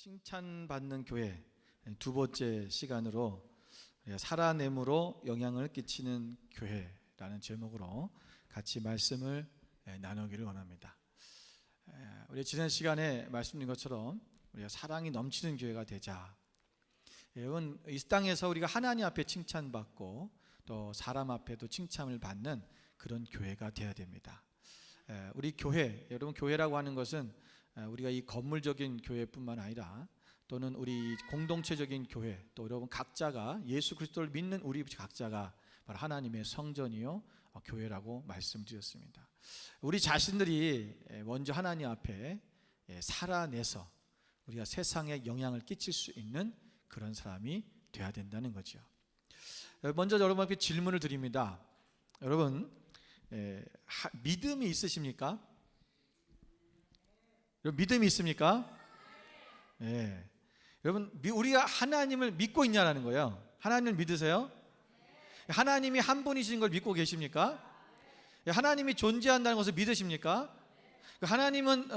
칭찬받는 교회 두 번째 시간으로 살아냄으로 영향을 끼치는 교회라는 제목으로 같이 말씀을 나누기를 원합니다. 우리 지난 시간에 말씀드린 것처럼 우리가 사랑이 넘치는 교회가 되자. 여러분, 이 땅에서 우리가 하나님 앞에 칭찬받고 또 사람 앞에도 칭찬을 받는 그런 교회가 되어야 됩니다. 우리 교회, 여러분, 교회라고 하는 것은 우리가 이 건물적인 교회뿐만 아니라 또는 우리 공동체적인 교회, 또 여러분 각자가 예수 그리스도를 믿는 우리 각자가 바로 하나님의 성전이요 교회라고 말씀드렸습니다. 우리 자신들이 먼저 하나님 앞에 살아내서 우리가 세상에 영향을 끼칠 수 있는 그런 사람이 되어야 된다는 거죠. 먼저 여러분께 질문을 드립니다. 여러분, 믿음이 있으십니까? 믿음이 있습니까? 네. 여러분, 우리가 하나님을 믿고 있냐라는 거예요. 하나님을 믿으세요? 하나님이 한 분이신 걸 믿고 계십니까? 하나님이 존재한다는 것을 믿으십니까? 하나님은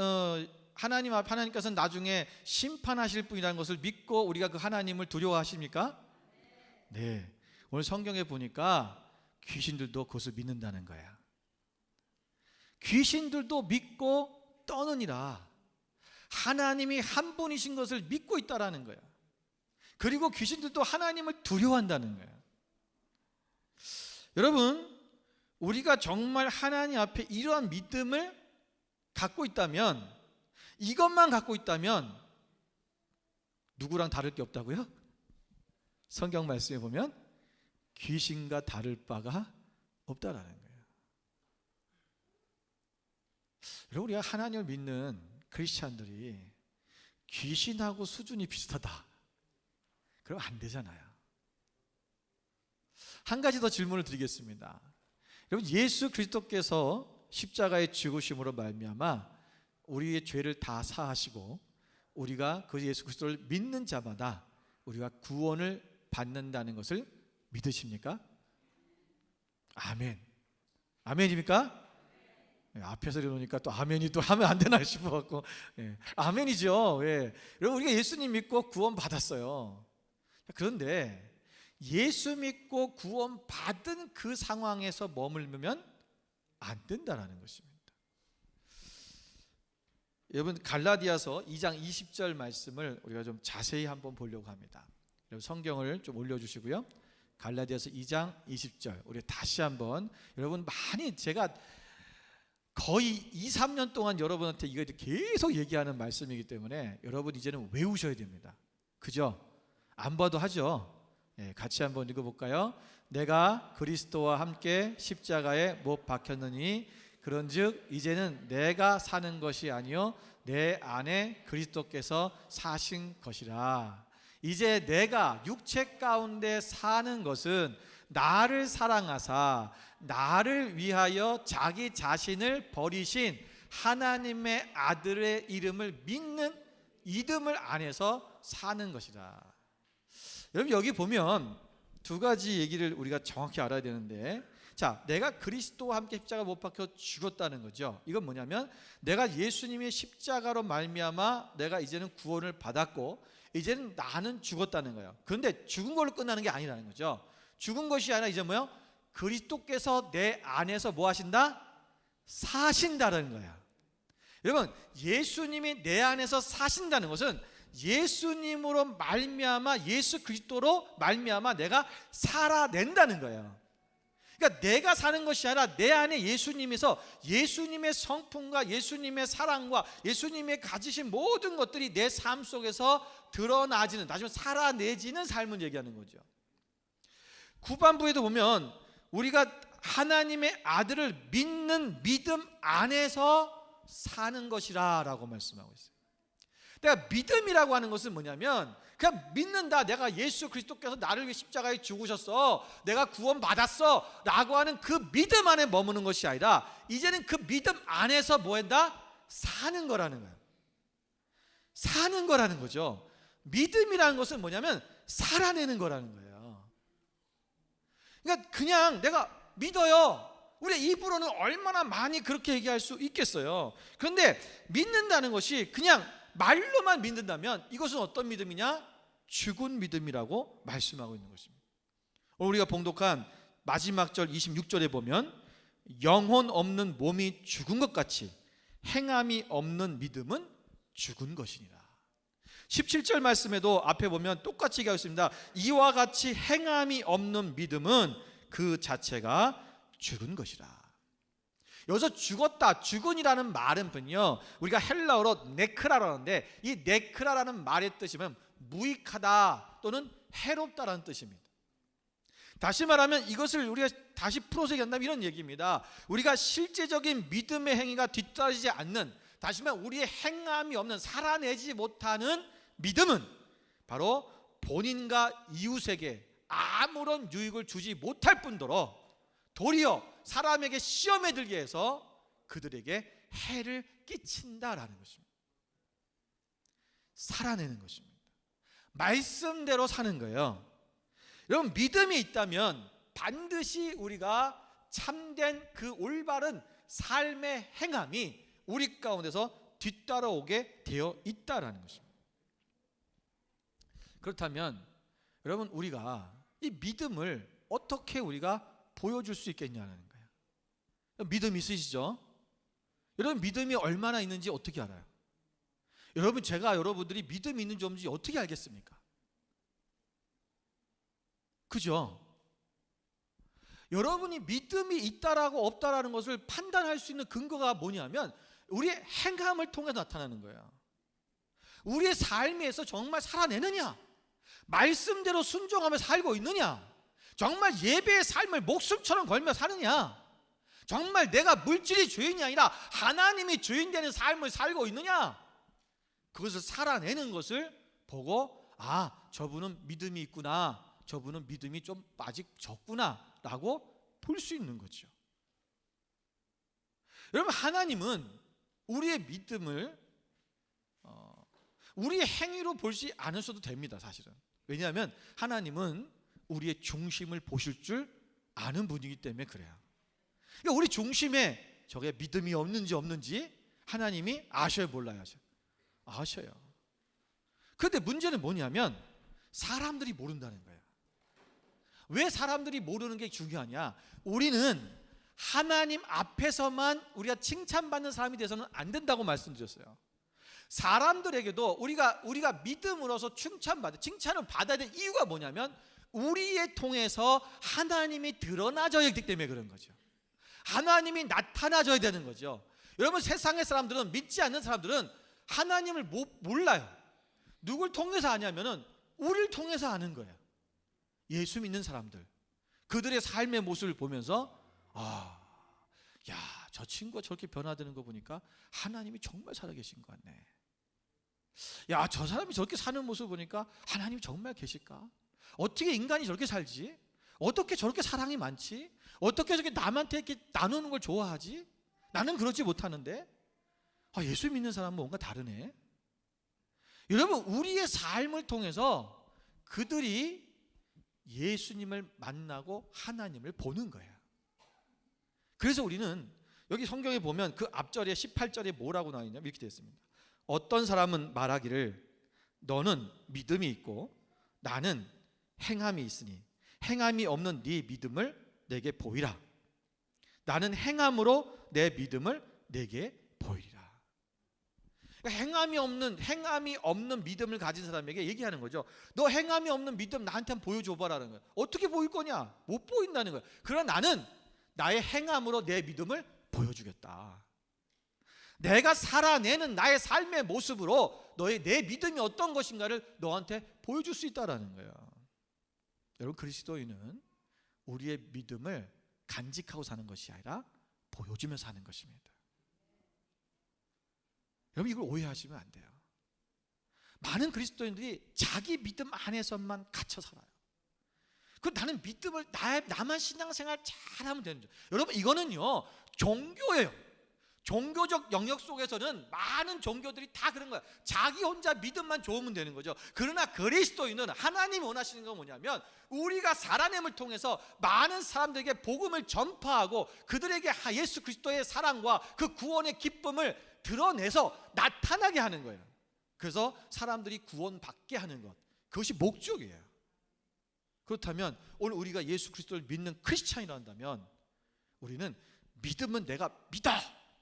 하나님께서는 나중에 심판하실 분이라는 것을 믿고 우리가 그 하나님을 두려워하십니까? 네. 오늘 성경에 보니까 귀신들도 그것을 믿는다는 거야. 귀신들도 믿고 떠느니라. 하나님이 한 분이신 것을 믿고 있다라는 거야. 그리고 귀신들도 하나님을 두려워한다는 거야. 여러분, 우리가 정말 하나님 앞에 이러한 믿음을 갖고 있다면, 이것만 갖고 있다면 누구랑 다를 게 없다고요? 성경 말씀에 보면 귀신과 다를 바가 없다라는 거예요. 여러분, 우리가 하나님을 믿는 크리스찬들이 귀신하고 수준이 비슷하다, 그럼 안 되잖아요. 한 가지 더 질문을 드리겠습니다. 여러분, 예수 그리스도께서 십자가의 죽으심으로 말미암아 우리의 죄를 다 사하시고 우리가 그 예수 그리스도를 믿는 자마다 우리가 구원을 받는다는 것을 믿으십니까? 아멘. 아멘입니까? 앞에서 이러니까 또 아멘이 또 하면 안 되나 싶어갖고, 아멘이죠. 여러분, 우리가 예수님 믿고 구원 받았어요. 그런데 예수 믿고 구원 받은 그 상황에서 머물면 안 된다라는 것입니다. 여러분, 갈라디아서 2장 20절 말씀을 우리가 좀 자세히 한번 보려고 합니다. 여러분, 성경을 좀 올려주시고요. 갈라디아서 2장 20절 우리 다시 한번, 여러분, 많이 제가 거의 2, 3년 동안 여러분한테 이거 계속 얘기하는 말씀이기 때문에 여러분 이제는 외우셔야 됩니다. 그죠? 안 봐도 하죠? 같이 한번 읽어볼까요? 내가 그리스도와 함께 십자가에 못 박혔느니 그런즉 이제는 내가 사는 것이 아니요 내 안에 그리스도께서 사신 것이라. 이제 내가 육체 가운데 사는 것은 나를 사랑하사 나를 위하여 자기 자신을 버리신 하나님의 아들의 이름을 믿는 믿음을 안에서 사는 것이라. 여러분, 여기 보면 두 가지 얘기를 우리가 정확히 알아야 되는데, 자, 내가 그리스도와 함께 십자가 못 박혀 죽었다는 거죠. 이건 뭐냐면 내가 예수님의 십자가로 말미암아 내가 이제는 구원을 받았고 이제는 나는 죽었다는 거예요. 그런데 죽은 걸로 끝나는 게 아니라는 거죠. 죽은 것이 아니라 이제 뭐요? 그리스도께서 내 안에서 뭐 하신다? 사신다는 거야. 여러분, 예수님이 내 안에서 사신다는 것은 예수님으로 말미암아 예수 그리스도로 말미암아 내가 살아낸다는 거예요. 그러니까 내가 사는 것이 아니라 내 안에 예수님에서 예수님의 성품과 예수님의 사랑과 예수님의 가지신 모든 것들이 내 삶 속에서 드러나지는, 다시 말해 살아내지는 삶을 얘기하는 거죠. 후반부에도 보면 우리가 하나님의 아들을 믿는 믿음 안에서 사는 것이라 라고 말씀하고 있어요. 내가 믿음이라고 하는 것은 뭐냐면 그냥 믿는다, 내가 예수 그리스도께서 나를 위해 십자가에 죽으셨어, 내가 구원 받았어 라고 하는 그 믿음 안에 머무는 것이 아니라 이제는 그 믿음 안에서 뭐 한다? 사는 거라는 거예요. 사는 거라는 거죠. 믿음이라는 것은 뭐냐면 살아내는 거라는 거예요. 그러니까 그냥 내가 믿어요, 우리 입으로는 얼마나 많이 그렇게 얘기할 수 있겠어요. 그런데 믿는다는 것이 그냥 말로만 믿는다면 이것은 어떤 믿음이냐? 죽은 믿음이라고 말씀하고 있는 것입니다. 오늘 우리가 봉독한 마지막 절 26절에 보면 영혼 없는 몸이 죽은 것 같이 행함이 없는 믿음은 죽은 것이니라. 17절 말씀에도 앞에 보면 똑같이 얘기하고 있습니다. 이와 같이 행함이 없는 믿음은 그 자체가 죽은 것이라. 여기서 죽었다, 죽은이라는 말은요, 우리가 헬라어로 네크라라는데, 이 네크라라는 말의 뜻이면 무익하다 또는 해롭다라는 뜻입니다. 다시 말하면 이것을 우리가 다시 풀어서 얘기한다면 이런 얘기입니다. 우리가 실제적인 믿음의 행위가 뒤따르지 않는, 다시 말하면 우리의 행함이 없는, 살아내지 못하는 믿음은 바로 본인과 이웃에게 아무런 유익을 주지 못할 뿐더러 도리어 사람에게 시험에 들게 해서 그들에게 해를 끼친다라는 것입니다. 살아내는 것입니다. 말씀대로 사는 거예요. 여러분, 믿음이 있다면 반드시 우리가 참된 그 올바른 삶의 행함이 우리 가운데서 뒤따라오게 되어 있다라는 것입니다. 그렇다면 여러분, 우리가 이 믿음을 어떻게 우리가 보여줄 수 있겠냐는 거예요. 믿음 있으시죠? 여러분, 믿음이 얼마나 있는지 어떻게 알아요? 여러분, 제가 여러분들이 믿음이 있는지 없는지 어떻게 알겠습니까? 그죠? 여러분이 믿음이 있다라고 없다라는 것을 판단할 수 있는 근거가 뭐냐면 우리의 행함을 통해 나타나는 거예요. 우리의 삶에서 정말 살아내느냐, 말씀대로 순종하며 살고 있느냐, 정말 예배의 삶을 목숨처럼 걸며 사느냐, 정말 내가 물질이 주인이 아니라 하나님이 주인 되는 삶을 살고 있느냐, 그것을 살아내는 것을 보고 저분은 믿음이 있구나, 저분은 믿음이 좀 아직 적구나 라고 볼 수 있는 거죠. 여러분, 하나님은 우리의 믿음을 우리의 행위로 보지 않으셔도 됩니다. 사실은. 왜냐하면 하나님은 우리의 중심을 보실 줄 아는 분이기 때문에 그래요. 그러니까 우리 중심에 저게 믿음이 없는지 하나님이 아셔요, 몰라요? 아셔요. 그런데 문제는 뭐냐면 사람들이 모른다는 거예요. 왜 사람들이 모르는 게 중요하냐? 우리는 하나님 앞에서만 우리가 칭찬받는 사람이 돼서는 안 된다고 말씀드렸어요. 사람들에게도 우리가 믿음으로서 칭찬을 받아야 될 이유가 뭐냐면 우리에 통해서 하나님이 드러나져야 되기 때문에 그런 거죠. 하나님이 나타나져야 되는 거죠. 여러분, 세상의 사람들은, 믿지 않는 사람들은 하나님을 몰라요. 누굴 통해서 아냐면은 우리를 통해서 아는 거예요. 예수 믿는 사람들, 그들의 삶의 모습을 보면서 저 친구가 저렇게 변화되는 거 보니까 하나님이 정말 살아계신 것 같네. 저 사람이 저렇게 사는 모습을 보니까 하나님이 정말 계실까? 어떻게 인간이 저렇게 살지? 어떻게 저렇게 사랑이 많지? 어떻게 저렇게 남한테 이렇게 나누는 걸 좋아하지? 나는 그러지 못하는데 예수 믿는 사람은 뭔가 다르네. 여러분, 우리의 삶을 통해서 그들이 예수님을 만나고 하나님을 보는 거예요. 그래서 우리는 여기 성경에 보면 그 앞절에 18절에 뭐라고 나와 있냐면 이렇게 되어 있습니다. 어떤 사람은 말하기를 너는 믿음이 있고 나는 행함이 있으니 행함이 없는 네 믿음을 내게 보이라. 나는 행함으로 내 믿음을 내게 보이리라. 행함이 없는 믿음을 가진 사람에게 얘기하는 거죠. 너 행함이 없는 믿음 나한테 한번 보여줘봐라는 거예요. 어떻게 보일 거냐? 못 보인다는 거예요. 그러나 나는 나의 행함으로 내 믿음을 보여주겠다. 내가 살아내는 나의 삶의 모습으로 내 믿음이 어떤 것인가를 너한테 보여줄 수 있다라는 거예요. 여러분, 그리스도인은 우리의 믿음을 간직하고 사는 것이 아니라 보여주며 사는 것입니다. 여러분, 이걸 오해하시면 안 돼요. 많은 그리스도인들이 자기 믿음 안에서만 갇혀 살아요. 나는 믿음을 나만 신앙생활 잘하면 되는 거죠. 여러분, 이거는요 종교예요. 종교적 영역 속에서는 많은 종교들이 다 그런 거야. 자기 혼자 믿음만 좋으면 되는 거죠. 그러나 그리스도인은 하나님이 원하시는 건 뭐냐면 우리가 살아냄을 통해서 많은 사람들에게 복음을 전파하고 그들에게 예수 그리스도의 사랑과 그 구원의 기쁨을 드러내서 나타나게 하는 거예요. 그래서 사람들이 구원받게 하는 것, 그것이 목적이에요. 그렇다면 오늘 우리가 예수 그리스도를 믿는 크리스찬이라 한다면 우리는 믿음은 내가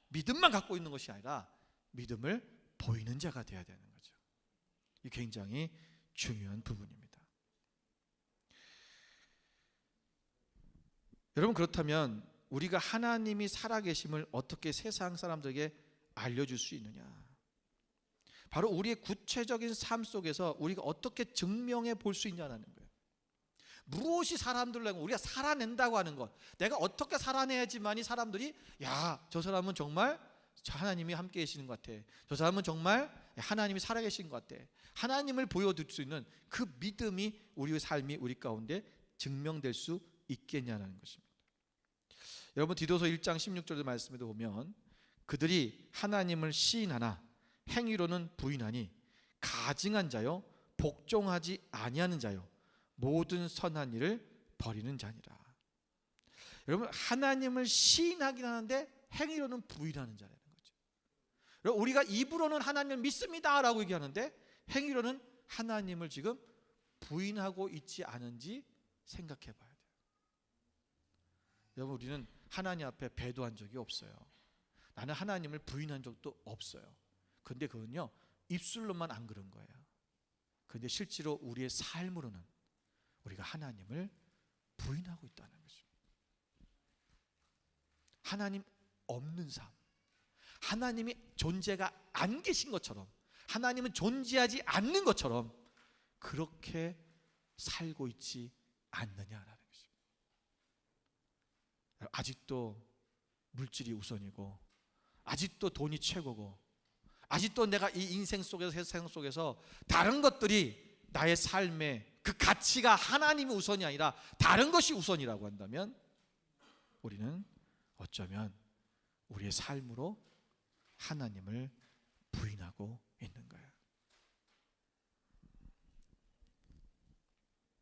믿음만 갖고 있는 것이 아니라 믿음을 보이는 자가 되어야 되는 거죠. 이 굉장히 중요한 부분입니다. 여러분, 그렇다면 우리가 하나님이 살아계심을 어떻게 세상 사람들에게 알려줄 수 있느냐? 바로 우리의 구체적인 삶 속에서 우리가 어떻게 증명해 볼 수 있냐는 거예요. 무엇이 사람들을 우리가 살아낸다고 하는 것, 내가 어떻게 살아내야지만이 사람들이 야, 저 사람은 정말 하나님이 함께 계시는 것 같아, 저 사람은 정말 하나님이 살아계신 것 같아, 하나님을 보여줄 수 있는 그 믿음이 우리의 삶이 우리 가운데 증명될 수 있겠냐는 것입니다. 여러분, 디도서 1장 16절의 말씀에도 보면 그들이 하나님을 시인하나 행위로는 부인하니 가증한 자요 복종하지 아니하는 자요 모든 선한 일을 버리는 자니라. 여러분, 하나님을 시인하긴 하는데 행위로는 부인하는 자라는 거죠. 여러분, 우리가 입으로는 하나님을 믿습니다라고 얘기하는데 행위로는 하나님을 지금 부인하고 있지 않은지 생각해 봐야 돼요. 여러분, 우리는 하나님 앞에 배도한 적이 없어요. 나는 하나님을 부인한 적도 없어요. 근데 그건요, 입술로만 안 그런 거예요. 근데 실제로 우리의 삶으로는 우리가 하나님을 부인하고 있다는 거죠. 하나님 없는 삶, 하나님이 존재가 안 계신 것처럼, 하나님은 존재하지 않는 것처럼 그렇게 살고 있지 않느냐라는 거죠. 아직도 물질이 우선이고, 아직도 돈이 최고고, 아직도 내가 이 인생 속에서, 세상 속에서 다른 것들이 나의 삶의 그 가치가 하나님이 우선이 아니라 다른 것이 우선이라고 한다면 우리는 어쩌면 우리의 삶으로 하나님을 부인하고 있는 거예요.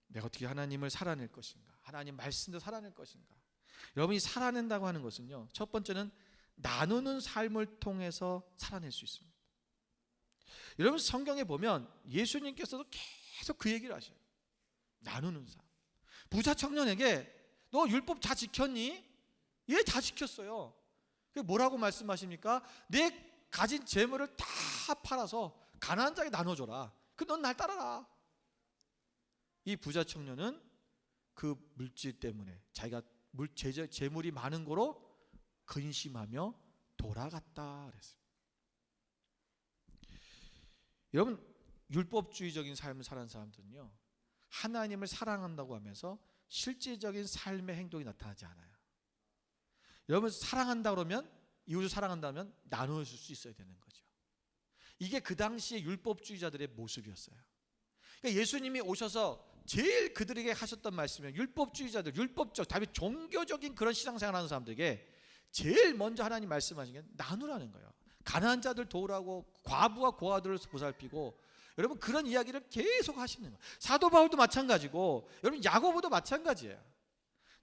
내가 어떻게 하나님을 살아낼 것인가, 하나님 말씀대로 살아낼 것인가. 여러분이 살아낸다고 하는 것은요, 첫 번째는 나누는 삶을 통해서 살아낼 수 있습니다. 여러분, 성경에 보면 예수님께서도 계속 그 얘기를 하셔요. 나누는 삶. 부자 청년에게 너 율법 다 지켰니? 예, 다 지켰어요. 뭐라고 말씀하십니까? 내 가진 재물을 다 팔아서 가난한 자에게 나눠줘라. 넌 날 따라라. 이 부자 청년은 그 물질 때문에 자기가 재물이 많은 거로 근심하며 돌아갔다 그랬어요. 여러분, 율법주의적인 삶을 사는 사람들은요, 하나님을 사랑한다고 하면서 실제적인 삶의 행동이 나타나지 않아요. 여러분, 사랑한다 그러면, 이웃을 사랑한다면 나눠줄 수 있어야 되는 거죠. 이게 그 당시의 율법주의자들의 모습이었어요. 그러니까 예수님이 오셔서 제일 그들에게 하셨던 말씀은 율법주의자들, 율법적, 다음에 종교적인 그런 신앙생활하는 사람들에게 제일 먼저 하나님 말씀하신 게 나누라는 거예요. 가난한 자들 도우라고, 과부와 고아들을 보살피고, 여러분 그런 이야기를 계속 하시는 거예요. 사도 바울도 마찬가지고, 여러분 야고보도 마찬가지예요.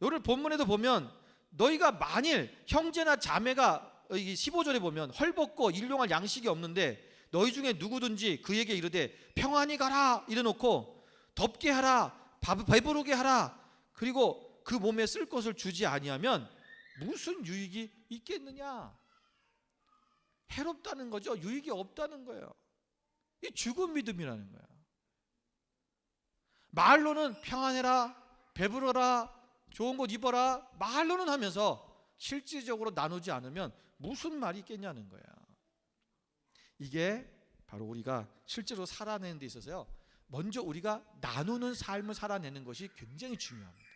오늘 본문에도 보면 너희가 만일 형제나 자매가, 15절에 보면 헐벗고 일용할 양식이 없는데 너희 중에 누구든지 그에게 이르되 평안히 가라 이래놓고 덥게 하라, 배부르게 하라, 그리고 그 몸에 쓸 것을 주지 아니하면 무슨 유익이 있겠느냐. 해롭다는 거죠. 유익이 없다는 거예요. 이 죽은 믿음이라는 거예요. 말로는 평안해라, 배부르라, 좋은 곳 입어라, 말로는 하면서 실질적으로 나누지 않으면 무슨 말이 있겠냐는 거예요. 이게 바로 우리가 실제로 살아내는 데 있어서요, 먼저 우리가 나누는 삶을 살아내는 것이 굉장히 중요합니다.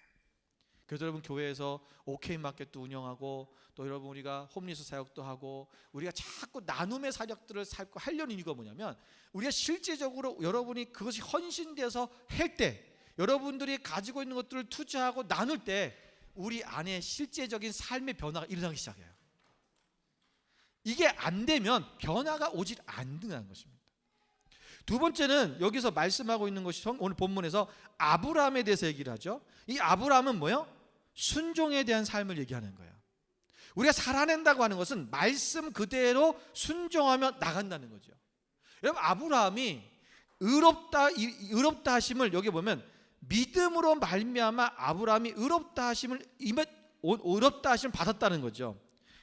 그래서 여러분, 교회에서 OK 마켓도 운영하고, 또 여러분 우리가 홈리스 사역도 하고, 우리가 자꾸 나눔의 사역들을 하려는 이유가 뭐냐면, 우리가 실제적으로 여러분이 그것이 헌신돼서 할 때, 여러분들이 가지고 있는 것들을 투자하고 나눌 때 우리 안에 실제적인 삶의 변화가 일어나기 시작해요. 이게 안 되면 변화가 오질 않는다는 것입니다. 두 번째는 여기서 말씀하고 있는 것이 오늘 본문에서 아브라함에 대해서 얘기를 하죠. 이 아브라함은 뭐예요? 순종에 대한 삶을 얘기하는 거예요. 우리가 살아낸다고 하는 것은 말씀 그대로 순종하며 나간다는 거죠. 여러분 아브라함이 의롭다 하심을 여기 보면 믿음으로 말미암아 아브라함이 의롭다 하심을 받았다는 거죠.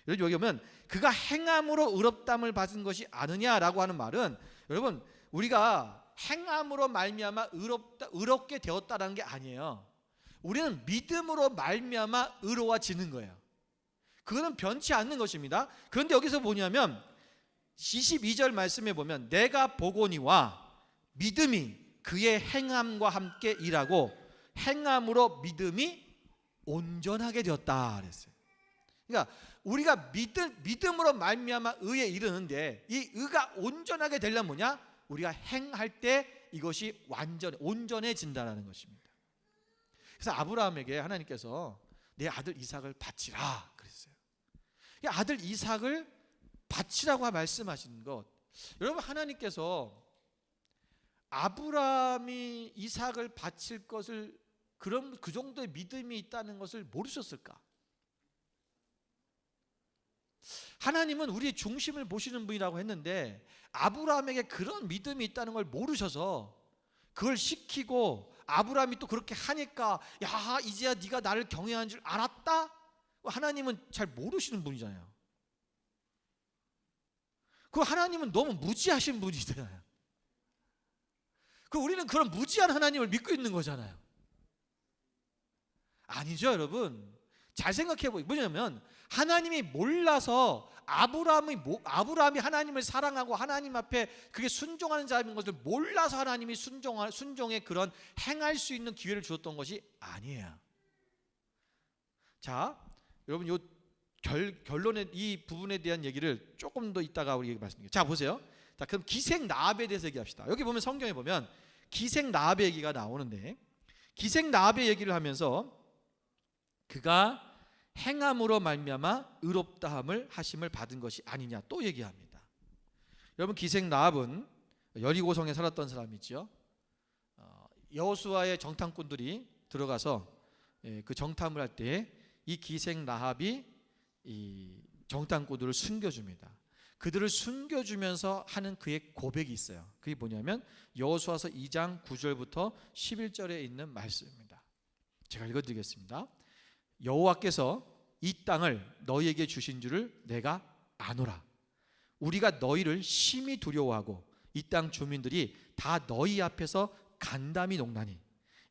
여기 보면 그가 행함으로 의롭담을 받은 것이 아느냐라고 하는 말은 여러분 우리가 행함으로 말미암아 의롭게 되었다는 게 아니에요. 우리는 믿음으로 말미암아 의로워지는 거예요. 그거는 변치 않는 것입니다. 그런데 여기서 뭐냐면 22절 말씀에 보면 내가 보거니와 믿음이 그의 행함과 함께 일하고 행함으로 믿음이 온전하게 되었다 그랬어요. 그러니까 우리가 믿음으로 말미암아 의에 이르는데 이 의가 온전하게 되려면 뭐냐? 우리가 행할 때 이것이 온전해진다는 것입니다. 그래서 아브라함에게 하나님께서 내 아들 이삭을 바치라 그랬어요. 이 아들 이삭을 바치라고 말씀하시는 것, 여러분 하나님께서 아브라함이 이삭을 바칠 것을 그 정도의 믿음이 있다는 것을 모르셨을까? 하나님은 우리의 중심을 보시는 분이라고 했는데 아브라함에게 그런 믿음이 있다는 걸 모르셔서 그걸 시키고 아브라함이 또 그렇게 하니까 야 이제야 네가 나를 경외하는 줄 알았다? 하나님은 잘 모르시는 분이잖아요. 그 하나님은 너무 무지하신 분이잖아요. 그 우리는 그런 무지한 하나님을 믿고 있는 거잖아요. 아니죠 여러분. 잘 생각해 보세요. 뭐냐면 하나님이 몰라서 아브라함이 하나님을 사랑하고 하나님 앞에 그게 순종하는 자인 것을 몰라서 하나님이 순종의 그런 행할 수 있는 기회를 주었던 것이 아니에요. 자, 여러분 요 결론의 이 부분에 대한 얘기를 조금 더 이따가 우리 말씀드릴게요. 자, 보세요. 자, 그럼 기생 라합에 대해서 얘기합시다. 여기 보면 성경에 보면 기생 라합의 얘기가 나오는데 기생 라합의 얘기를 하면서 그가 행함으로 말미암아 의롭다함을 하심을 받은 것이 아니냐 또 얘기합니다. 여러분 기생 라합은 여리고성에 살았던 사람이죠. 여호수아의 정탐꾼들이 들어가서 그 정탐을 할 때 이 기생 라합이 이 정탐꾼들을 숨겨줍니다. 그들을 숨겨주면서 하는 그의 고백이 있어요. 그게 뭐냐면 여호수아서 2장 9절부터 11절에 있는 말씀입니다. 제가 읽어드리겠습니다. 여호와께서 이 땅을 너희에게 주신 줄을 내가 아노라. 우리가 너희를 심히 두려워하고 이 땅 주민들이 다 너희 앞에서 간담이 녹나니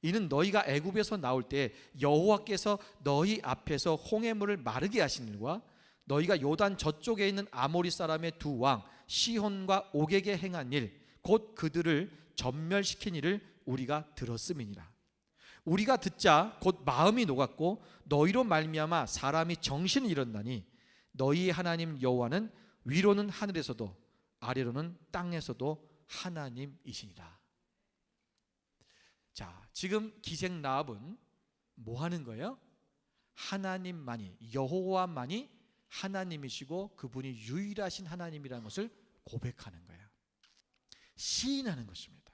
이는 너희가 애굽에서 나올 때 여호와께서 너희 앞에서 홍해물을 마르게 하신 일과 너희가 요단 저쪽에 있는 아모리 사람의 두 왕 시혼과 옥에게 행한 일 곧 그들을 전멸시킨 일을 우리가 들었음이니라. 우리가 듣자 곧 마음이 녹았고 너희로 말미암아 사람이 정신을 잃었나니 너희 하나님 여호와는 위로는 하늘에서도 아래로는 땅에서도 하나님이시니라. 자, 지금 기생 라합은 뭐 하는 거예요? 하나님만이 여호와만이 하나님이시고 그분이 유일하신 하나님이라는 것을 고백하는 거예요. 시인하는 것입니다.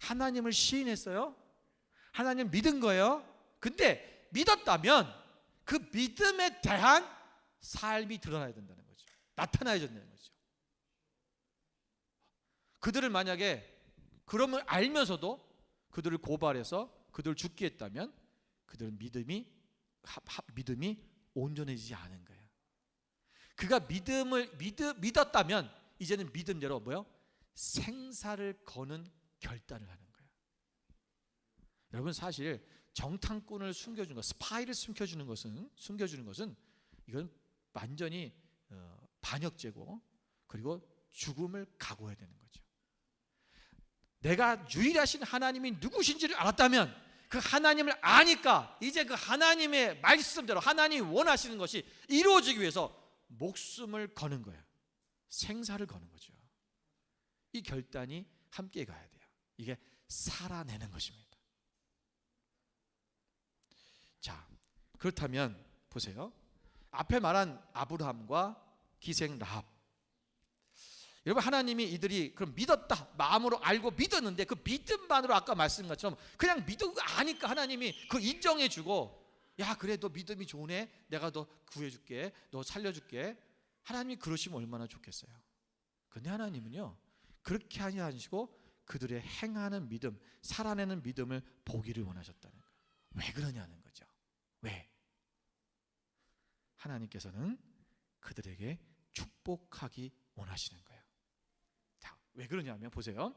하나님을 시인했어요. 하나님 믿은 거예요. 근데 믿었다면 그 믿음에 대한 삶이 드러나야 된다는 거죠. 나타나야 된다는 거죠. 그들을 만약에 그러면 알면서도 그들을 고발해서 그들을 죽게 했다면 그들은 믿음이 온전해지지 않은 거예요. 그가 믿었다면 이제는 믿음대로 뭐요? 생사를 거는 결단을 하는 거예요. 여러분 사실 정탐꾼을 숨겨주는 것, 스파이를 숨겨주는 것은 이건 완전히 반역죄고 그리고 죽음을 각오해야 되는 거죠. 내가 유일하신 하나님이 누구신지를 알았다면 그 하나님을 아니까 이제 그 하나님의 말씀대로 하나님이 원하시는 것이 이루어지기 위해서 목숨을 거는 거예요. 생사를 거는 거죠. 이 결단이 함께 가야 돼요. 이게 살아내는 것입니다. 자, 그렇다면 보세요. 앞에 말한 아브라함과 기생 라합, 여러분 하나님이 이들이 그럼 믿었다 마음으로 알고 믿었는데 그 믿음만으로 아까 말씀한 것처럼 그냥 믿고 아니까 하나님이 그 인정해주고 야 그래 너 믿음이 좋으네 내가 너 구해줄게 너 살려줄게. 하나님이 그러시면 얼마나 좋겠어요. 근데 하나님은요 그렇게 하지 않으시고 그들의 행하는 믿음, 살아내는 믿음을 보기를 원하셨다는 거예요. 왜 그러냐는 거죠. 왜? 하나님께서는 그들에게 축복하기 원하시는 거예요. 자, 왜 그러냐면 보세요.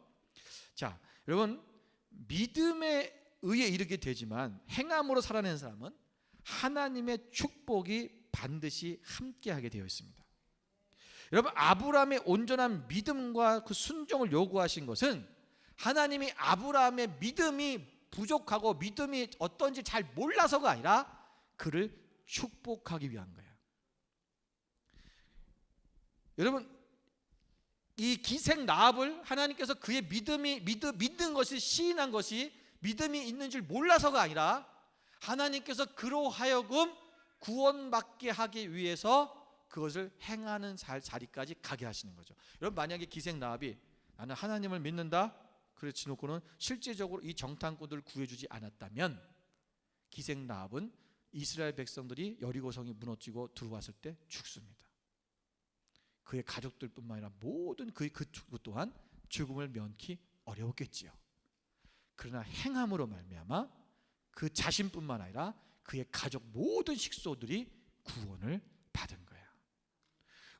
자, 여러분, 믿음에 의해 이르게 되지만 행함으로 살아내는 사람은 하나님의 축복이 반드시 함께하게 되어 있습니다. 여러분, 아브라함의 온전한 믿음과 그 순종을 요구하신 것은 하나님이 아브라함의 믿음이 부족하고 믿음이 어떤지 잘 몰라서가 아니라 그를 축복하기 위한 거예요. 여러분, 이 기생 라합을 하나님께서 그의 믿는 것이 시인한 것이 믿음이 있는 줄 몰라서가 아니라 하나님께서 그로 하여금 구원받게 하기 위해서 그것을 행하는 자리까지 가게 하시는 거죠. 여러분, 만약에 기생 라합이 나는 하나님을 믿는다 그렇지 놓고는 실제적으로 이 정탐꾼들을 구해주지 않았다면 기생 라합은 이스라엘 백성들이 여리고성이 무너지고 들어왔을 때 죽습니다. 그의 가족들뿐만 아니라 모든 그 또한 죽음을 면키 어려웠겠지요. 그러나 행함으로 말미암아 그 자신뿐만 아니라 그의 가족 모든 식소들이 구원을 받은 거예요.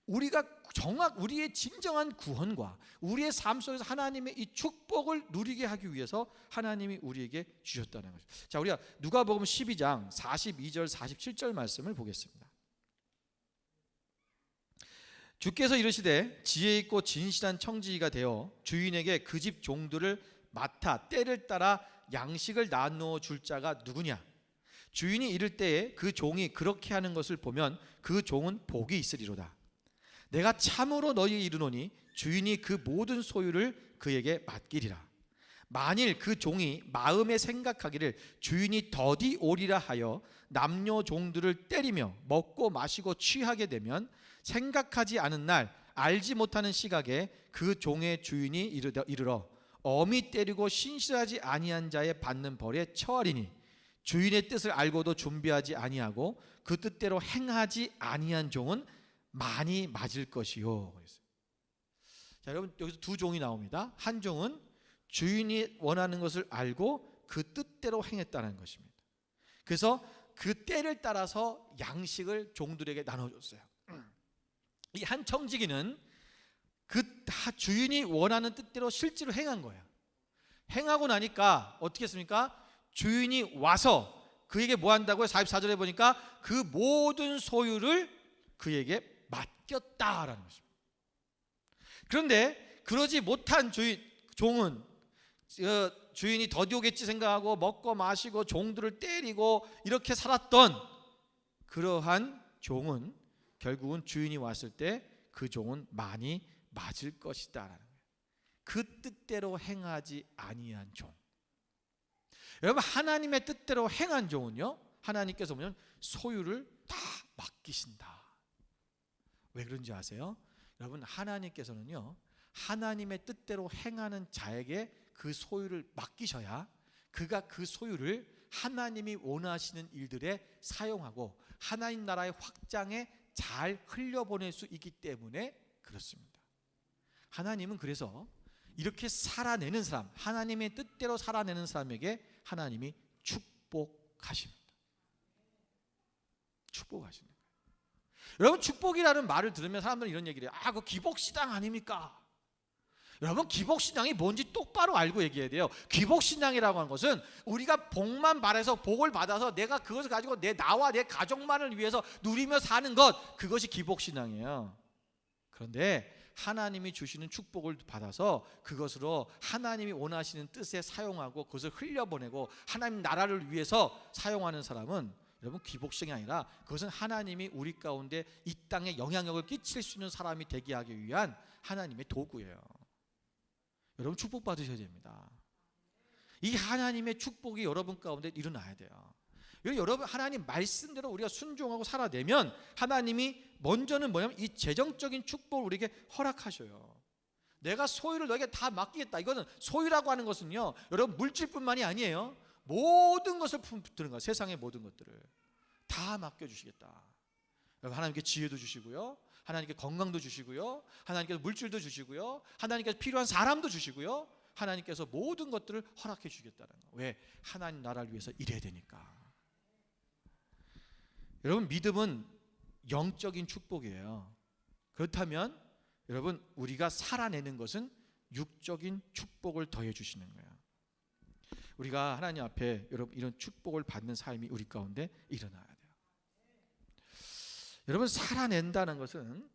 우리의 진정한 구원과 우리의 삶 속에서 하나님의 이 축복을 누리게 하기 위해서 하나님이 우리에게 주셨다는 거죠. 자, 우리가 누가복음 12장 42절 47절 말씀을 보겠습니다. 주께서 이르시되 지혜 있고 진실한 청지기가 되어 주인에게 그 집 종들을 맡아 때를 따라 양식을 나누어 줄 자가 누구냐? 주인이 이를 때에 그 종이 그렇게 하는 것을 보면 그 종은 복이 있으리로다. 내가 참으로 너희에게 이르노니 주인이 그 모든 소유를 그에게 맡기리라. 만일 그 종이 마음에 생각하기를 주인이 더디 오리라 하여 남녀 종들을 때리며 먹고 마시고 취하게 되면 생각하지 않은 날 알지 못하는 시각에 그 종의 주인이 이르러 엄히 때리고 신실하지 아니한 자의 받는 벌에 처하리니 주인의 뜻을 알고도 준비하지 아니하고 그 뜻대로 행하지 아니한 종은 많이 맞을 것이요. 자, 여러분, 여기서 두 종이 나옵니다. 한 종은 주인이 원하는 것을 알고 그 뜻대로 행했다는 것입니다. 그래서 그 때를 따라서 양식을 종들에게 나눠줬어요. 이 한 청지기는 그 주인이 원하는 뜻대로 실제로 행한 거예요. 행하고 나니까 어떻게 했습니까? 주인이 와서 그에게 뭐 한다고요? 44절에 보니까 그 모든 소유를 그에게 맡겼다라는 것입니다. 그런데 그러지 못한 종은 주인이 더디 오겠지 생각하고 먹고 마시고 종들을 때리고 이렇게 살았던 그러한 종은 결국은 주인이 왔을 때 그 종은 많이 맞을 것이다라는 거예요. 그 뜻대로 행하지 아니한 종. 여러분, 하나님의 뜻대로 행한 종은요, 하나님께서 보면 소유를 다 맡기신다. 왜 그런지 아세요? 여러분, 하나님께서는요, 하나님의 뜻대로 행하는 자에게 그 소유를 맡기셔야 그가 그 소유를 하나님이 원하시는 일들에 사용하고 하나님 나라의 확장에 잘 흘려보낼 수 있기 때문에 그렇습니다. 하나님은 그래서 이렇게 살아내는 사람, 하나님의 뜻대로 살아내는 사람에게 하나님이 축복하십니다. 축복하시는 거예요. 여러분, 축복이라는 말을 들으면 사람들은 이런 얘기를 해요. 그거 기복신앙 아닙니까? 여러분, 기복신앙이 뭔지 똑바로 알고 얘기해야 돼요. 기복신앙이라고 하는 것은 우리가 복만 바라서 복을 받아서 내가 그것을 가지고 나와 내 가족만을 위해서 누리며 사는 것, 그것이 기복신앙이에요. 그런데 하나님이 주시는 축복을 받아서 그것으로 하나님이 원하시는 뜻에 사용하고 그것을 흘려보내고 하나님 나라를 위해서 사용하는 사람은 여러분, 기복신앙이 아니라 그것은 하나님이 우리 가운데 이 땅에 영향력을 끼칠 수 있는 사람이 되게 하기 위한 하나님의 도구예요. 여러분, 축복 받으셔야 됩니다. 이 하나님의 축복이 여러분 가운데 일어나야 돼요. 여러분, 하나님 말씀대로 우리가 순종하고 살아내면 하나님이 먼저는 뭐냐면 이 재정적인 축복을 우리에게 허락하셔요. 내가 소유를 너에게 다 맡기겠다. 이거는 소유라고 하는 것은요, 여러분, 물질뿐만이 아니에요. 모든 것을 품드는 거예요. 세상의 모든 것들을 다 맡겨주시겠다. 여러분, 하나님께 지혜도 주시고요, 하나님께 건강도 주시고요, 하나님께서 물질도 주시고요, 하나님께서 필요한 사람도 주시고요, 하나님께서 모든 것들을 허락해 주겠다는 거. 왜? 하나님 나라를 위해서 일해야 되니까. 여러분, 믿음은 영적인 축복이에요. 그렇다면 여러분, 우리가 살아내는 것은 육적인 축복을 더해 주시는 거예요. 우리가 하나님 앞에 여러분 이런 축복을 받는 삶이 우리 가운데 일어나야 돼요. 여러분, 살아낸다는 것은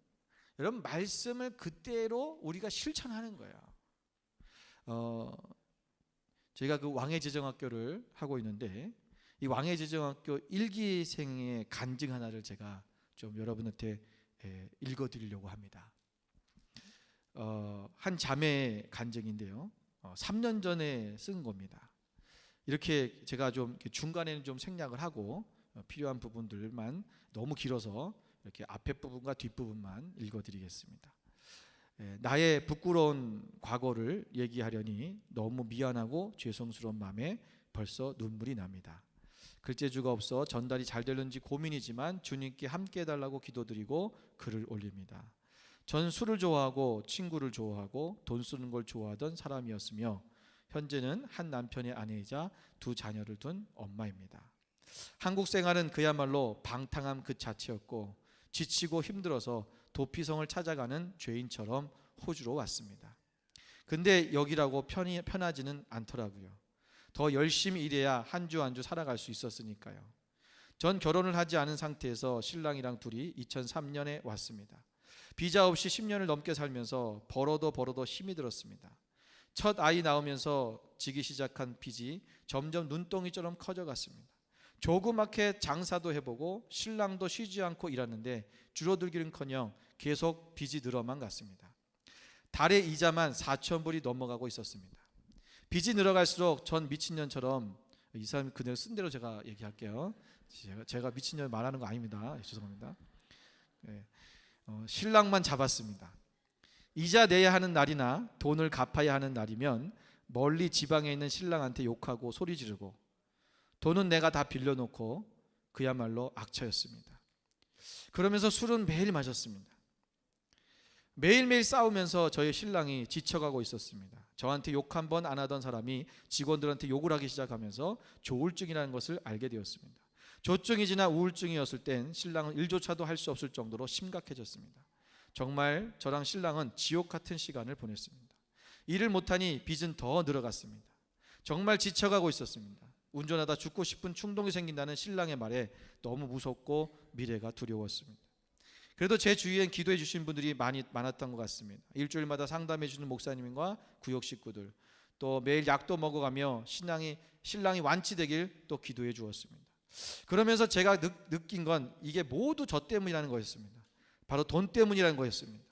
여러분 말씀을 그대로 우리가 실천하는 거예요. 저희가 그 왕해제정학교를 하고 있는데, 이 왕해제정학교 1기생의 간증 하나를 제가 좀 여러분한테 읽어드리려고 합니다. 한 자매의 간증인데요, 3년 전에 쓴 겁니다. 이렇게 제가 좀 중간에는 좀 생략을 하고 필요한 부분들만, 너무 길어서 이렇게 앞에 부분과 뒷부분만 읽어드리겠습니다. 나의 부끄러운 과거를 얘기하려니 너무 미안하고 죄송스러운 마음에 벌써 눈물이 납니다. 글재주가 없어 전달이 잘 되는지 고민이지만 주님께 함께 해달라고 기도드리고 글을 올립니다. 전 술을 좋아하고 친구를 좋아하고 돈 쓰는 걸 좋아하던 사람이었으며 현재는 한 남편의 아내이자 2 자녀를 둔 엄마입니다. 한국 생활은 그야말로 방탕함 그 자체였고 지치고 힘들어서 도피성을 찾아가는 죄인처럼 호주로 왔습니다. 근데 여기라고 편하지는 않더라고요. 더 열심히 일해야 한 주 한 주 살아갈 수 있었으니까요. 전 결혼을 하지 않은 상태에서 신랑이랑 둘이 2003년에 왔습니다. 비자 없이 10년을 넘게 살면서 벌어도 힘이 들었습니다. 첫 아이 낳으면서 지기 시작한 빚이 점점 눈덩이처럼 커져갔습니다. 조그맣게 장사도 해보고 신랑도 쉬지 않고 일하는데 줄어들기는커녕 계속 빚이 늘어만 갔습니다. 달에 이자만 4,000불이 넘어가고 있었습니다. 빚이 늘어갈수록 전 미친년처럼, 이 사람 그대로 쓴 대로 제가 얘기할게요. 제가 미친년 말하는 거 아닙니다. 죄송합니다. 신랑만 잡았습니다. 이자 내야 하는 날이나 돈을 갚아야 하는 날이면 멀리 지방에 있는 신랑한테 욕하고 소리 지르고, 돈은 내가 다 빌려놓고 그야말로 악처였습니다. 그러면서 술은 매일 마셨습니다. 매일매일 싸우면서 저희 신랑이 지쳐가고 있었습니다. 저한테 욕 한 번 안 하던 사람이 직원들한테 욕을 하기 시작하면서 조울증이라는 것을 알게 되었습니다. 조증이 지나 우울증이었을 땐 신랑은 일조차도 할 수 없을 정도로 심각해졌습니다. 정말 저랑 신랑은 지옥 같은 시간을 보냈습니다. 일을 못하니 빚은 더 늘어갔습니다. 정말 지쳐가고 있었습니다. 운전하다 죽고 싶은 충동이 생긴다는 신랑의 말에 너무 무섭고 미래가 두려웠습니다. 그래도 제 주위엔 기도해 주신 분들이 많았던 것 같습니다. 일주일마다 상담해 주는 목사님과 구역 식구들, 또 매일 약도 먹어가며 신랑이 완치되길 또 기도해 주었습니다. 그러면서 제가 느낀 건 이게 모두 저 때문이라는 거였습니다. 바로 돈 때문이라는 거였습니다.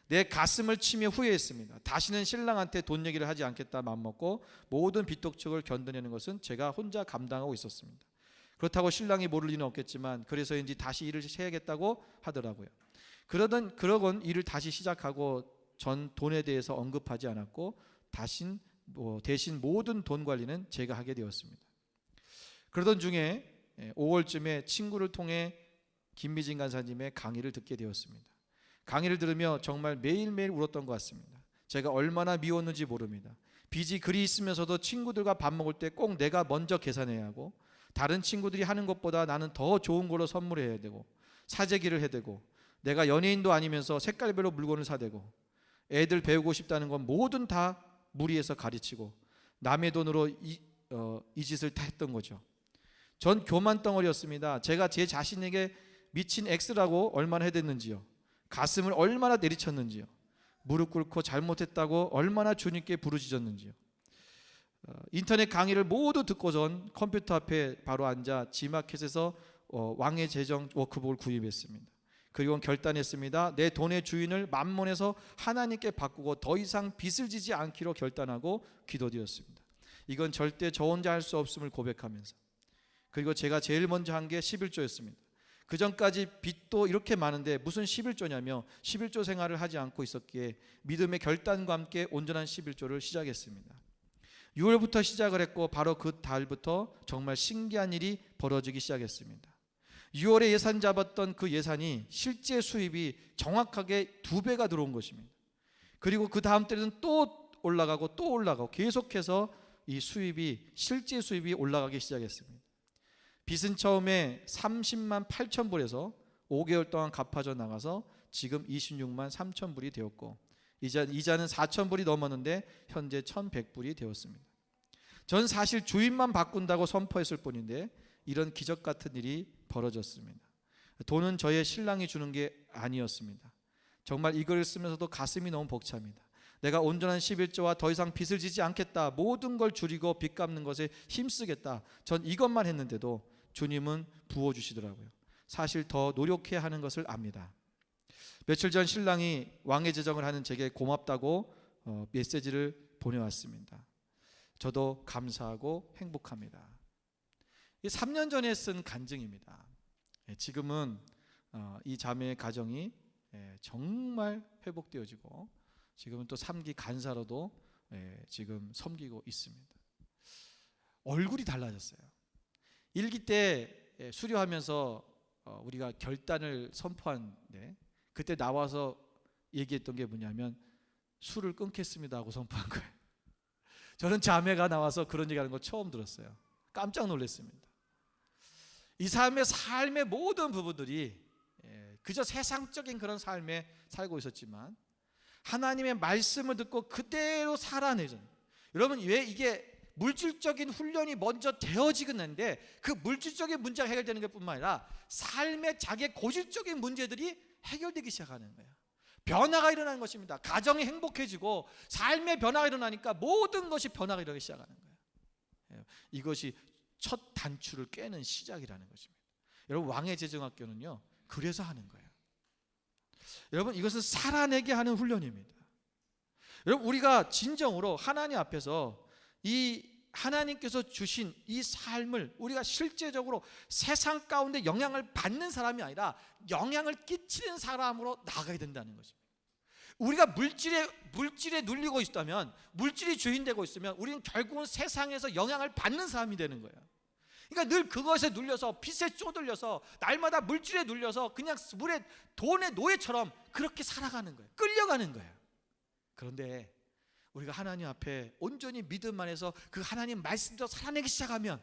내 가슴을 치며 후회했습니다. 다시는 신랑한테 돈 얘기를 하지 않겠다 마음먹고 모든 빚독촉을 견뎌내는 것은 제가 혼자 감당하고 있었습니다. 그렇다고 신랑이 모를 리는 없겠지만 그래서인지 다시 일을 해야겠다고 하더라고요. 그러곤 일을 다시 시작하고 전 돈에 대해서 언급하지 않았고 대신 모든 돈 관리는 제가 하게 되었습니다. 그러던 중에 5월쯤에 친구를 통해 김미진 간사님의 강의를 듣게 되었습니다. 강의를 들으며 정말 매일매일 울었던 것 같습니다. 제가 얼마나 미웠는지 모릅니다. 빚이 그리 있으면서도 친구들과 밥 먹을 때 꼭 내가 먼저 계산해야 하고, 다른 친구들이 하는 것보다 나는 더 좋은 걸로 선물해야 되고, 사재기를 해야 되고, 내가 연예인도 아니면서 색깔별로 물건을 사대고, 애들 배우고 싶다는 건 뭐든 다 무리해서 가르치고 남의 돈으로 이 짓을 다 했던 거죠. 전 교만 덩어리였습니다. 제가 제 자신에게 미친 X라고 얼마나 해댔는지요. 가슴을 얼마나 내리쳤는지요. 무릎 꿇고 잘못했다고 얼마나 주님께 부르짖었는지요. 인터넷 강의를 모두 듣고선 컴퓨터 앞에 바로 앉아 지마켓에서 왕의 재정 워크북을 구입했습니다. 그리고 결단했습니다. 내 돈의 주인을 만몬에서 하나님께 바꾸고 더 이상 빚을 지지 않기로 결단하고 기도드렸습니다. 이건 절대 저 혼자 할 수 없음을 고백하면서, 그리고 제가 제일 먼저 한 게 11조였습니다. 그 전까지 빚도 이렇게 많은데 무슨 11조냐며 11조 생활을 하지 않고 있었기에 믿음의 결단과 함께 온전한 11조를 시작했습니다. 6월부터 시작을 했고 바로 그 달부터 정말 신기한 일이 벌어지기 시작했습니다. 6월에 예산 잡았던 그 예산이 실제 수입이 정확하게 2배가 들어온 것입니다. 그리고 그 다음 달에는 또 올라가고 또 올라가고 계속해서 이 수입이 실제 수입이 올라가기 시작했습니다. 빚은 처음에 30만 8천 불에서 5개월 동안 갚아져 나가서 지금 26만 3천 불이 되었고 이자는 4천 불이 넘었는데 현재 1,100불이 되었습니다. 전 사실 주인만 바꾼다고 선포했을 뿐인데 이런 기적 같은 일이 벌어졌습니다. 돈은 저의 신랑이 주는 게 아니었습니다. 정말 이걸 쓰면서도 가슴이 너무 벅찹니다. 내가 온전한 11조와 더 이상 빚을 지지 않겠다. 모든 걸 줄이고 빚 갚는 것에 힘쓰겠다. 전 이것만 했는데도 주님은 부어주시더라고요. 사실 더 노력해야 하는 것을 압니다. 며칠 전 신랑이 왕의 제정을 하는 제게 고맙다고 메시지를 보내왔습니다. 저도 감사하고 행복합니다. 3년 전에 쓴 간증입니다. 지금은 이 자매의 가정이 정말 회복되어지고 지금은 또 3기 간사로도 지금 섬기고 있습니다. 얼굴이 달라졌어요. 1기 때 수료하면서 우리가 결단을 선포하는데 그때 나와서 얘기했던 게 뭐냐면 술을 끊겠습니다 하고 선포한 거예요. 저는 자매가 나와서 그런 얘기하는 거 처음 들었어요. 깜짝 놀랐습니다. 이 사람의 삶의 모든 부분들이 그저 세상적인 그런 삶에 살고 있었지만 하나님의 말씀을 듣고 그대로 살아내죠. 여러분, 왜 이게 물질적인 훈련이 먼저 되어지긴 했는데 그 물질적인 문제가 해결되는 것뿐만 아니라 삶의 자기의 고질적인 문제들이 해결되기 시작하는 거예요. 변화가 일어나는 것입니다. 가정이 행복해지고 삶의 변화가 일어나니까 모든 것이 변화가 일어나기 시작하는 거예요. 이것이 첫 단추를 깨는 시작이라는 것입니다. 여러분, 왕의 제정학교는요 그래서 하는 거예요. 여러분, 이것은 살아내게 하는 훈련입니다. 여러분, 우리가 진정으로 하나님 앞에서 이 하나님께서 주신 이 삶을 우리가 실제적으로 세상 가운데 영향을 받는 사람이 아니라 영향을 끼치는 사람으로 나아가야 된다는 것입니다. 우리가 물질에 눌리고 있다면, 물질이 주인되고 있으면 우리는 결국은 세상에서 영향을 받는 사람이 되는 거예요. 그러니까 늘 그것에 눌려서 빚에 쪼들려서 날마다 물질에 눌려서 그냥 돈의 노예처럼 그렇게 살아가는 거예요. 끌려가는 거예요. 그런데 우리가 하나님 앞에 온전히 믿음 안에서 그 하나님 말씀대로 살아내기 시작하면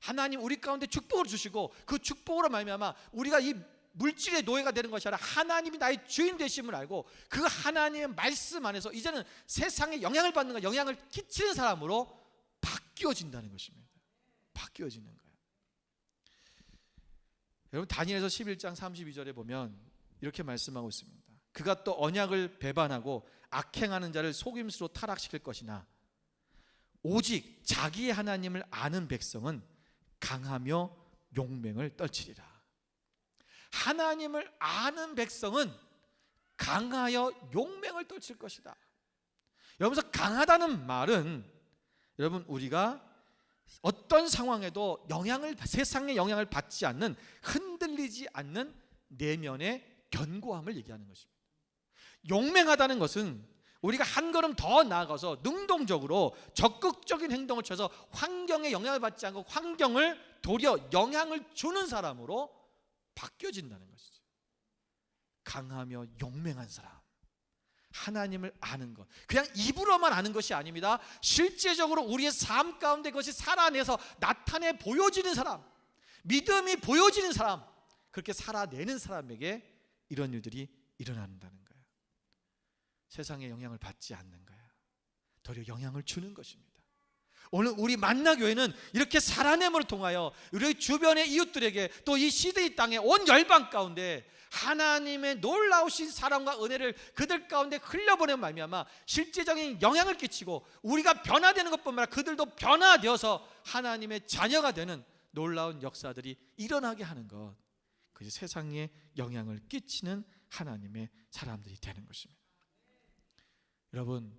하나님 우리 가운데 축복을 주시고 그 축복으로 말미암아 우리가 이 물질의 노예가 되는 것이 아니라 하나님이 나의 주인 되심을 알고 그 하나님의 말씀 안에서 이제는 세상에 영향을 받는 것, 영향을 끼치는 사람으로 바뀌어진다는 것입니다. 바뀌어지는 거예요. 여러분, 다니엘서 11장 32절에 보면 이렇게 말씀하고 있습니다. 그가 또 언약을 배반하고 악행하는 자를 속임수로 타락시킬 것이나 오직 자기의 하나님을 아는 백성은 강하며 용맹을 떨치리라. 하나님을 아는 백성은 강하여 용맹을 떨칠 것이다. 여러분, 강하다는 말은 여러분 우리가 어떤 상황에도 세상의 영향을 받지 않는, 흔들리지 않는 내면의 견고함을 얘기하는 것입니다. 용맹하다는 것은 우리가 한 걸음 더 나아가서 능동적으로 적극적인 행동을 취해서 환경에 영향을 받지 않고 환경을 도리어 영향을 주는 사람으로 바뀌어진다는 것이죠. 강하며 용맹한 사람, 하나님을 아는 것, 그냥 입으로만 아는 것이 아닙니다. 실제적으로 우리의 삶 가운데 그것이 살아내서 나타내 보여지는 사람, 믿음이 보여지는 사람, 그렇게 살아내는 사람에게 이런 일들이 일어난다는 거예요. 세상에 영향을 받지 않는 거예요. 도리어 영향을 주는 것입니다. 오늘 우리 만나교회는 이렇게 살아냄을 통하여 우리 주변의 이웃들에게 또 이 시대의 땅에 온 열방 가운데 하나님의 놀라우신 사랑과 은혜를 그들 가운데 흘려보내는 말미암아 실제적인 영향을 끼치고 우리가 변화되는 것뿐만 아니라 그들도 변화되어서 하나님의 자녀가 되는 놀라운 역사들이 일어나게 하는 것, 그것이 세상에 영향을 끼치는 하나님의 사람들이 되는 것입니다. 여러분,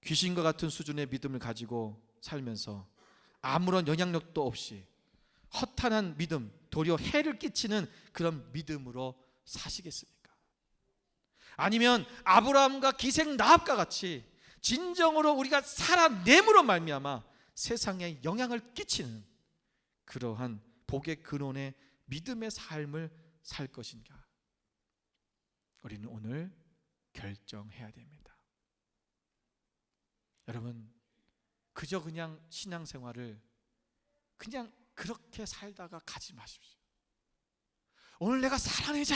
귀신과 같은 수준의 믿음을 가지고 살면서 아무런 영향력도 없이 허탄한 믿음, 도리어 해를 끼치는 그런 믿음으로 사시겠습니까? 아니면 아브라함과 기생 라합과 같이 진정으로 우리가 살아냄으로 말미암아 세상에 영향을 끼치는 그러한 복의 근원의 믿음의 삶을 살 것인가? 우리는 오늘 결정해야 됩니다. 여러분, 그저 그냥 신앙생활을 그냥 그렇게 살다가 가지 마십시오. 오늘 내가 살아내자,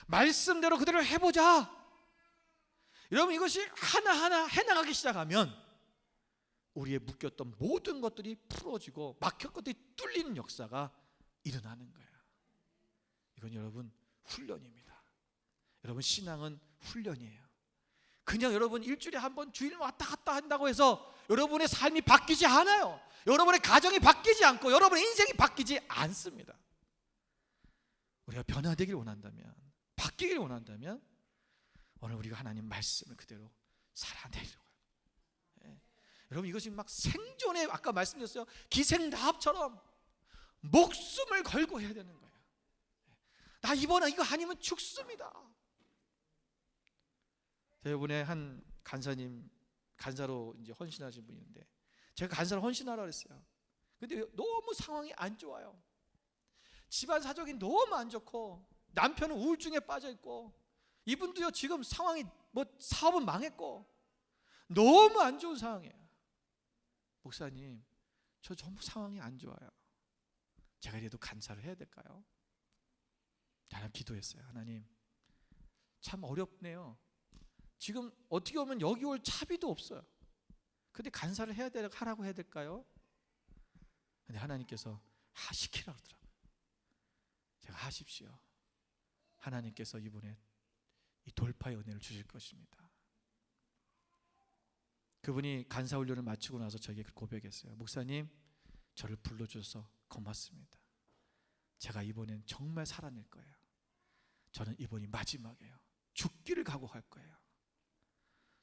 말씀대로 그대로 해보자. 여러분, 이것이 하나하나 해나가기 시작하면 우리의 묶였던 모든 것들이 풀어지고 막혔던 것들이 뚫리는 역사가 일어나는 거예요. 이건 여러분 훈련입니다. 여러분, 신앙은 훈련이에요. 그냥 여러분 일주일에 한 번 주일 왔다 갔다 한다고 해서 여러분의 삶이 바뀌지 않아요. 여러분의 가정이 바뀌지 않고 여러분의 인생이 바뀌지 않습니다. 우리가 변화되길 원한다면, 바뀌길 원한다면 오늘 우리가 하나님 말씀을 그대로 살아내려고 해요. 여러분, 이것이 막 생존에, 아까 말씀드렸어요, 기생나합처럼 목숨을 걸고 해야 되는 거예요. 나 이번에 이거 아니면 죽습니다. 대부분의 한 간사님, 간사로 이제 헌신하신 분인데, 제가 간사로 헌신하라 그랬어요. 근데 너무 상황이 안 좋아요. 집안 사정이 너무 안 좋고 남편은 우울증에 빠져 있고, 이분도요 지금 상황이 뭐 사업은 망했고 너무 안 좋은 상황이에요. 목사님, 저 너무 상황이 안 좋아요. 제가 이래도 간사를 해야 될까요? 하나님 기도했어요. 하나님, 참 어렵네요. 지금 어떻게 보면 여기 올 차비도 없어요. 근데 간사를 하라고 해야 될까요? 근데 하나님께서 시키라고 하더라고요. 제가 하십시오. 하나님께서 이분의 이 돌파의 은혜를 주실 것입니다. 그분이 간사 훈련을 마치고 나서 저에게 고백했어요. 목사님, 저를 불러주셔서 고맙습니다. 제가 이번엔 정말 살아낼 거예요. 저는 이번이 마지막이에요. 죽기를 각오할 거예요.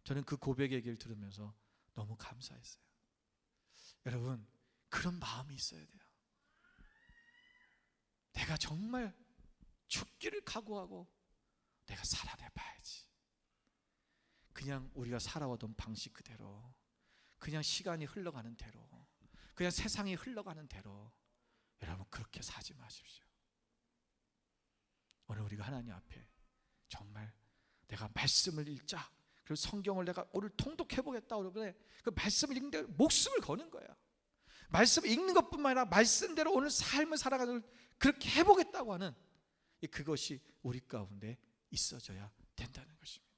저는 그 고백의 얘기를 들으면서 너무 감사했어요. 여러분, 그런 마음이 있어야 돼요. 내가 정말 죽기를 각오하고 내가 살아내봐야지. 그냥 우리가 살아오던 방식 그대로, 그냥 시간이 흘러가는 대로, 그냥 세상이 흘러가는 대로 여러분 그렇게 사지 마십시오. 오늘 우리가 하나님 앞에 정말 내가 말씀을 읽자, 그리고 성경을 내가 오늘 통독해보겠다, 여러분의 그 말씀을 읽는 데 목숨을 거는 거예요. 말씀 읽는 것뿐만 아니라 말씀대로 오늘 삶을 살아가는 그렇게 해보겠다고 하는, 그것이 우리 가운데 있어져야 된다는 것입니다.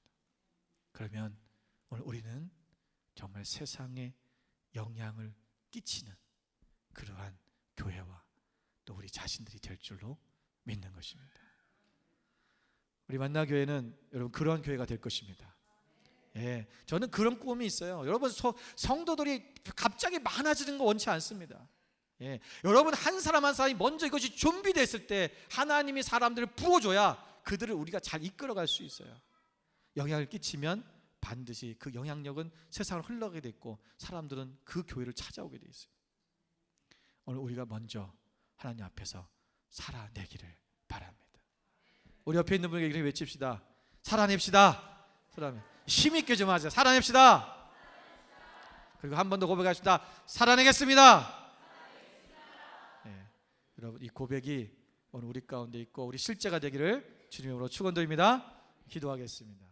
그러면 오늘 우리는 정말 세상에 영향을 끼치는 그러한 교회와 또 우리 자신들이 될 줄로 믿는 것입니다. 우리 만나교회는 여러분 그러한 교회가 될 것입니다. 예, 저는 그런 꿈이 있어요. 여러분, 성도들이 갑자기 많아지는 거 원치 않습니다. 예, 여러분 한 사람 한 사람이 먼저 이것이 준비됐을 때 하나님이 사람들을 부어줘야 그들을 우리가 잘 이끌어갈 수 있어요. 영향을 끼치면 반드시 그 영향력은 세상을 흘러가게 돼 있고 사람들은 그 교회를 찾아오게 돼 있어요. 오늘 우리가 먼저 하나님 앞에서 살아내기를 바랍니다. 우리 옆에 있는 분에게 외칩시다. 살아냅시다. 힘있게 좀 하자. 살아냅시다. 그리고 한 번 더 고백합시다. 살아내겠습니다. 네, 여러분 이 고백이 오늘 우리 가운데 있고 우리 실제가 되기를 주님으로 축원드립니다. 기도하겠습니다.